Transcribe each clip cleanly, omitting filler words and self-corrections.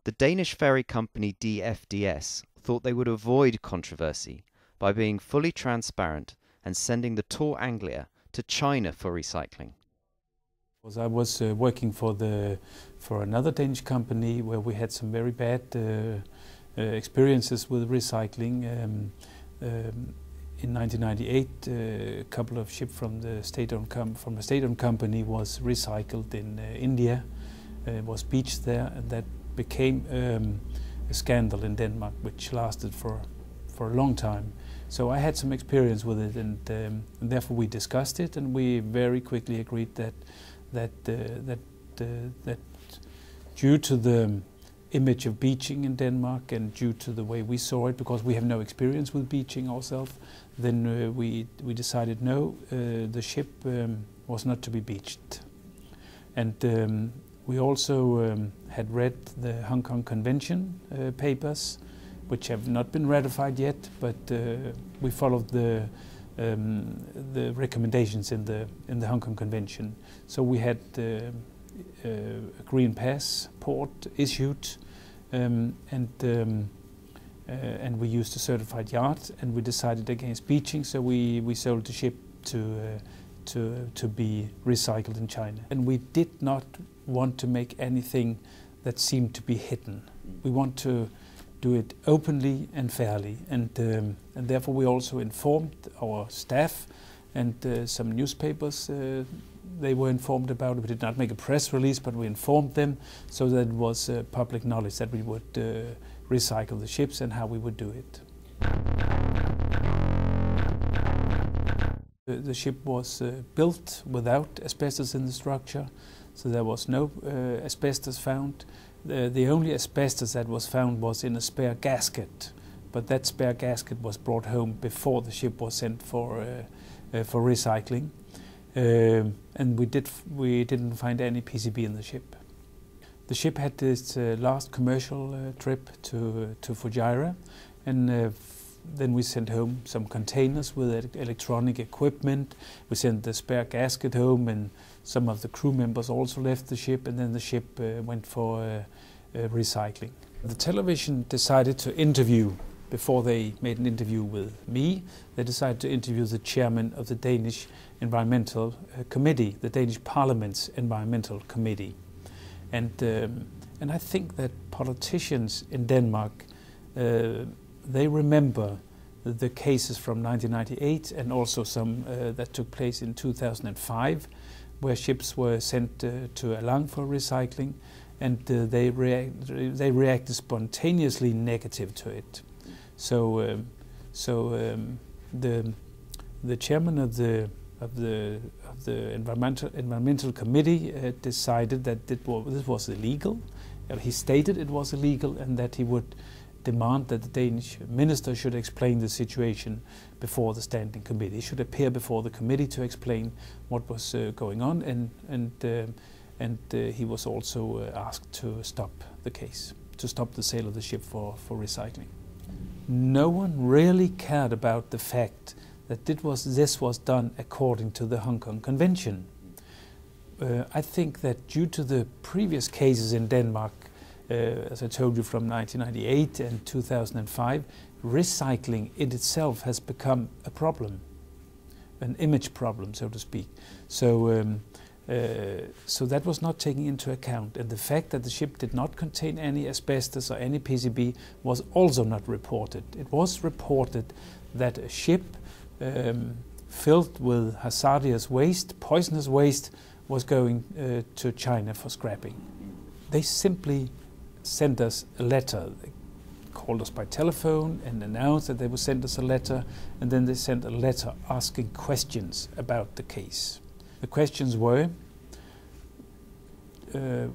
The Danish ferry company DFDS thought they would avoid controversy by being fully transparent and sending the Tor Anglia to China for recycling. I was working for another Danish company where we had some very bad experiences with recycling. In 1998, a couple of ships from a state-owned company was recycled in India. It was beached there, and that became a scandal in Denmark, which lasted for a long time. So I had some experience with it, and therefore we discussed it, and we very quickly agreed that due to the image of beaching in Denmark and due to the way we saw it, because we have no experience with beaching ourselves, then we decided no, the ship was not to be beached. And we also had read the Hong Kong Convention papers, which have not been ratified yet, but we followed the recommendations in the Hong Kong Convention. So we had a green passport issued, and we used a certified yard, and we decided against beaching. So we sold the ship to be recycled in China, and we did not want to make anything that seemed to be hidden. We want to do it openly and fairly, and therefore we also informed our staff and some newspapers. They were informed about it. We did not make a press release, but we informed them so that it was public knowledge that we would recycle the ships and how we would do it. The ship was built without asbestos in the structure, so there was no asbestos found. The only asbestos that was found was in a spare gasket, but that spare gasket was brought home before the ship was sent for recycling, and we didn't find any PCB in the ship. The ship had its last commercial trip to Fujairah, and then we sent home some containers with electronic equipment. We sent the spare gasket home, and some of the crew members also left the ship, and then the ship went for recycling. The television decided to interview, before they made an interview with me, they decided to interview the chairman of the Danish Environmental Committee, the Danish Parliament's Environmental Committee. And I think that politicians in Denmark, they remember the cases from 1998 and also some that took place in 2005, where ships were sent to Alang for recycling, and they reacted spontaneously negative to it. So the chairman of the environmental committee decided that this was illegal. He stated it was illegal, and that he would demand that the Danish minister should explain the situation before the standing committee. He should appear before the committee to explain what was going on, and he was also asked to stop the case, to stop the sale of the ship for recycling. No one really cared about the fact that this was done according to the Hong Kong Convention. I think that due to the previous cases in Denmark, as I told you, from 1998 and 2005, recycling in itself has become a problem, an image problem, so to speak. So that was not taken into account, and the fact that the ship did not contain any asbestos or any PCB was also not reported. It was reported that a ship filled with hazardous waste, poisonous waste, was going to China for scrapping. They simply sent us a letter. They called us by telephone and announced that they would send us a letter, and then they sent a letter asking questions about the case. The questions were there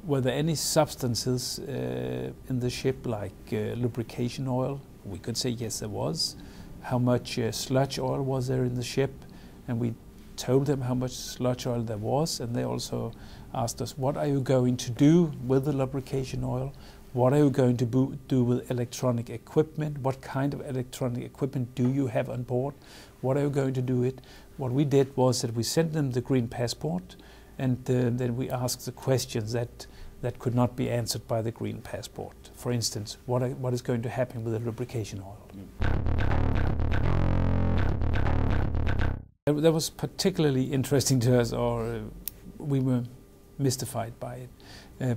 any substances in the ship, like lubrication oil? We could say yes, there was. How much sludge oil was there in the ship? And we told them how much sludge oil there was, and they also asked us, what are you going to do with the lubrication oil? What are you going to do with electronic equipment? What kind of electronic equipment do you have on board? What are you going to do with it? What we did was that we sent them the green passport, and then we asked the questions that that could not be answered by the green passport. For instance, what is going to happen with the lubrication oil? That was particularly interesting to us, or we were mystified by it.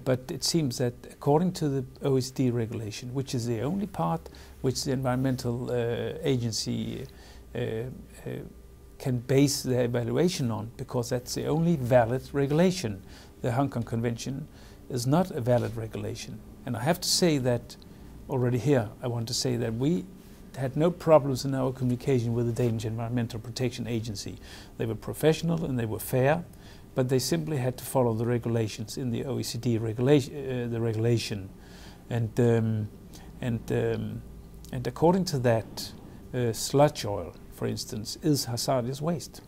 But it seems that according to the OECD regulation, which is the only part which the environmental agency can base their evaluation on, because that's the only valid regulation. The Hong Kong Convention is not a valid regulation. And I have to say that already here, I want to say that we had no problems in our communication with the Danish Environmental Protection Agency. They were professional and they were fair, but they simply had to follow the regulations in the OECD regulation. And according to that, sludge oil, for instance, is hazardous waste,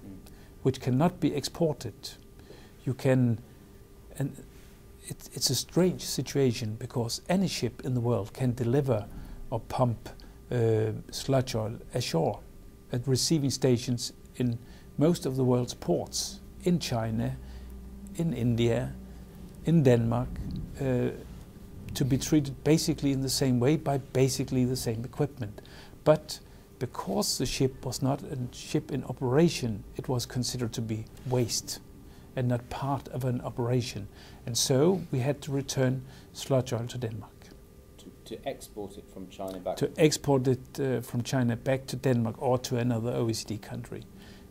which cannot be exported. You can, and it's a strange situation, because any ship in the world can deliver or pump sludge oil ashore at receiving stations in most of the world's ports, in China, in India, in Denmark, to be treated basically in the same way by basically the same equipment. But because the ship was not a ship in operation, it was considered to be waste and not part of an operation. And so we had to return sludge oil to Denmark. To export it from China back? To export it from China back to Denmark or to another OECD country,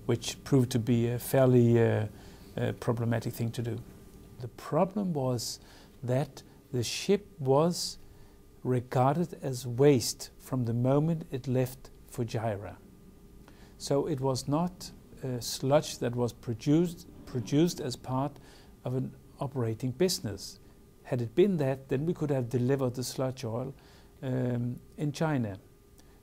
which proved to be a fairly problematic thing to do. The problem was that the ship was regarded as waste from the moment it left Fujairah. So it was not sludge that was produced as part of an operating business. Had it been that, then we could have delivered the sludge oil in China.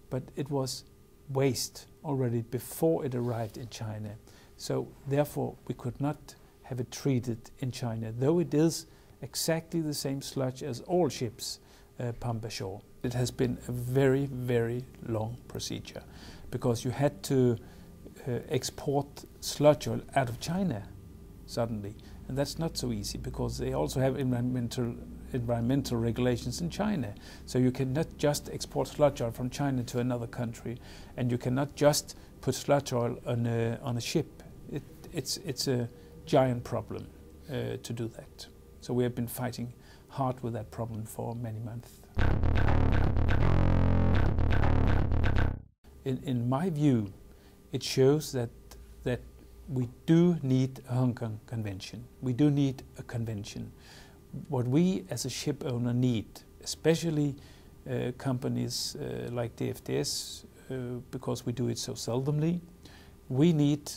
But it was waste already before it arrived in China. So therefore we could not have it treated in China, though it is exactly the same sludge as all ships pump ashore. It has been a very, very long procedure, because you had to export sludge oil out of China suddenly. And that's not so easy, because they also have environmental regulations in China. So you cannot just export sludge oil from China to another country, and you cannot just put sludge oil on a ship. It's a giant problem to do that. So we have been fighting hard with that problem for many months. In my view, it shows that we do need a Hong Kong Convention. We do need a convention. What we as a ship owner need, especially companies like DFDS, because we do it so seldomly, we need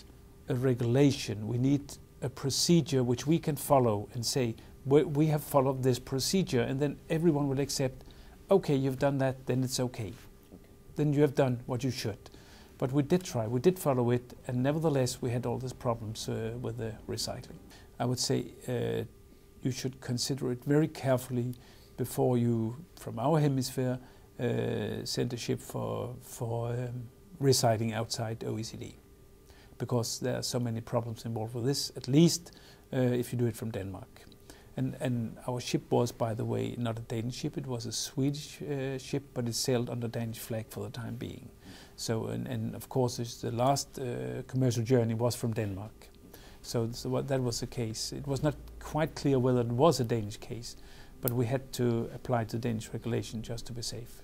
a regulation. We need a procedure which we can follow and say, we have followed this procedure, and then everyone will accept, okay, you've done that, then it's okay. Then you have done what you should. But we did try, we did follow it, and nevertheless we had all these problems with the recycling. I would say you should consider it very carefully before you, from our hemisphere, send a ship for recycling outside OECD. Because there are so many problems involved with this, at least if you do it from Denmark. And our ship was, by the way, not a Danish ship, it was a Swedish ship, but it sailed under Danish flag for the time being. So, and of course, the last commercial journey was from Denmark. So that was the case. It was not quite clear whether it was a Danish case, but we had to apply to Danish regulation just to be safe.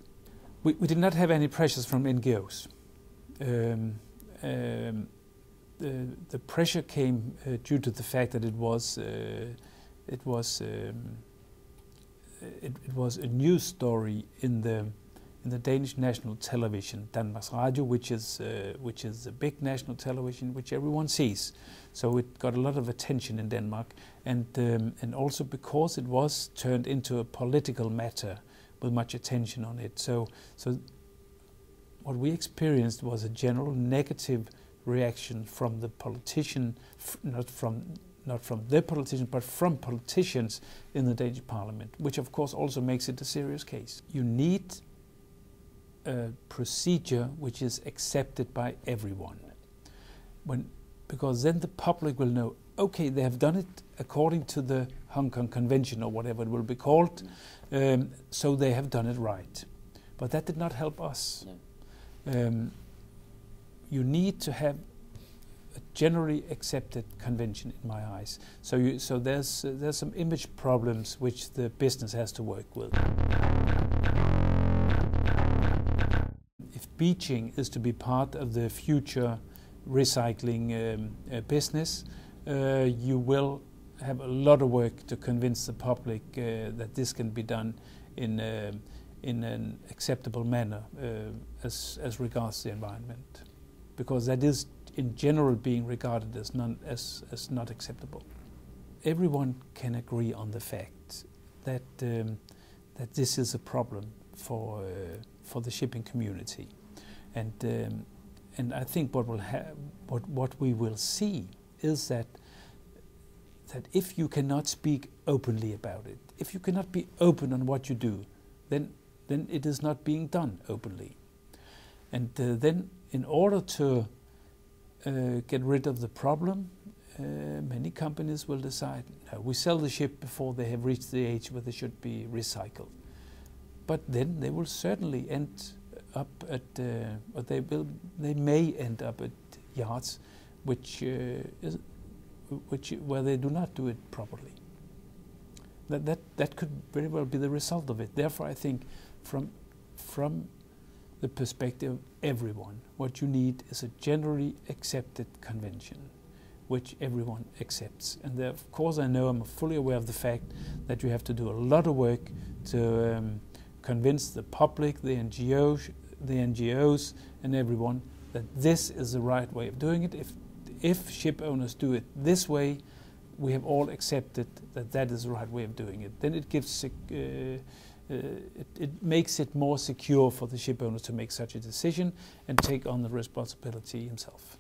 We did not have any pressures from NGOs. The pressure came due to the fact that it was a news story in the Danish national television, Danmarks Radio, which is the big national television which everyone sees. So it got a lot of attention in Denmark, and also because it was turned into a political matter with much attention on it. So what we experienced was a general negative reaction from the politician, not from the politician, but from politicians in the Danish parliament, which of course also makes it a serious case. You need a procedure which is accepted by everyone, because then the public will know, okay, they have done it according to the Hong Kong Convention or whatever it will be called. So they have done it right. But that did not help us. No. You need to have a generally accepted convention in my eyes. So there's some image problems which the business has to work with. If beaching is to be part of the future recycling business, you will have a lot of work to convince the public that this can be done in an acceptable manner as regards the environment, because that is in general being regarded as not acceptable. Everyone can agree on the fact that that this is a problem for the shipping community, and I think what we will see is that if you cannot speak openly about it, if you cannot be open on what you do, then it is not being done openly. And then in order to get rid of the problem, many companies will decide, no, we sell the ship before they have reached the age where they should be recycled. But then they will certainly end up at, or they may end up at yards where they do not do it properly. That could very well be the result of it. Therefore, I think from the perspective of everyone, what you need is a generally accepted convention, which everyone accepts. And there, of course, I'm fully aware of the fact that you have to do a lot of work to convince the public, the NGOs, and everyone that this is the right way of doing it. If ship owners do it this way, we have all accepted that is the right way of doing it. Then it gives it makes it more secure for the ship owners to make such a decision and take on the responsibility himself.